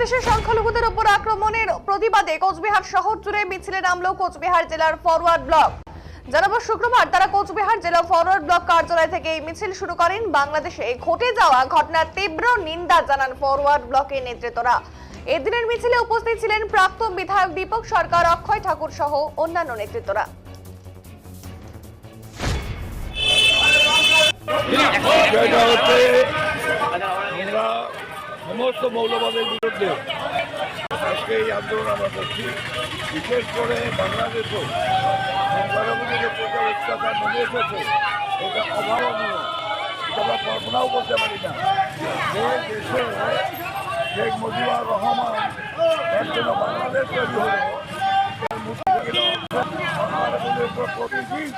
বাংলাদেশের সংখ্যালঘুদের উপর আক্রমণের প্রতিবাদে কোচবিহার শহর জুড়ে মিছিলে নামল কোচবিহার জেলার ফরওয়ার্ড ব্লক। জানাবো শুক্রবার তারা কোচবিহার জেলা ফরওয়ার্ড ব্লক কার্যালয় থেকে এই মিছিল শুরু করেন। বাংলাদেশে ঘটে যাওয়া ঘটনার তীব্র নিন্দা জানান ফরওয়ার্ড ব্লকের নেতৃত্বরা। এদিনের মিছিলে উপস্থিত ছিলেন প্রাক্তন বিধায়ক দীপক সরকার, অক্ষয় ঠাকুর সহ অন্যান্য নেতৃত্বরা। সমস্ত মৌলবাদের বিরুদ্ধে আজকে এই আন্দোলন আমরা করছি। বিশেষ করে বাংলাদেশও সংখ্যালঘুদের যে প্রচার অত্যাচার নেমে এসেছে, এটা অভাবনীয়। এটা আমরা কল্পনাও করতে পারি না যে দেশে শেখ মুজিবুর রহমান এর জন্য বাংলাদেশ তৈরি হলো, সংখ্যালঘুদের উপর প্রতিদিন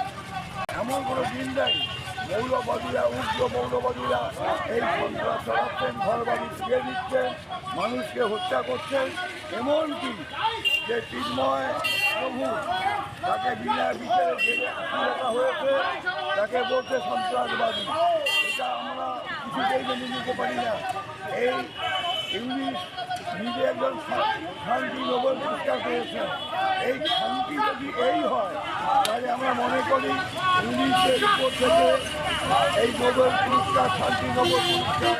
এমন কোনো দিন নেই মৌলবাদীরা, উগ্র মৌলবাদীরা এই সন্ত্রাস চালাচ্ছেন, ঘরবাড়ি ফিরে দিচ্ছেন, মানুষকে হত্যা করছেন। এমনকি যে চিন্ময় প্রভু, তাকে বিনা বিচারে জেলে রাখা হয়েছে, তাকে বলছে সন্ত্রাসবাদী। এটা আমরা কিছুতেই মেনে নিতে পারি না। এই ইংলিশ নিজে একজন শান্তি নোবেল পুরস্কার পেয়েছেন। এই শান্তি যদি এই হয়, তাহলে আমরা মনে করি ইংলিশের উপর থেকে এই নোবেল পুরস্কার, শান্তি নোবেল পুরস্কার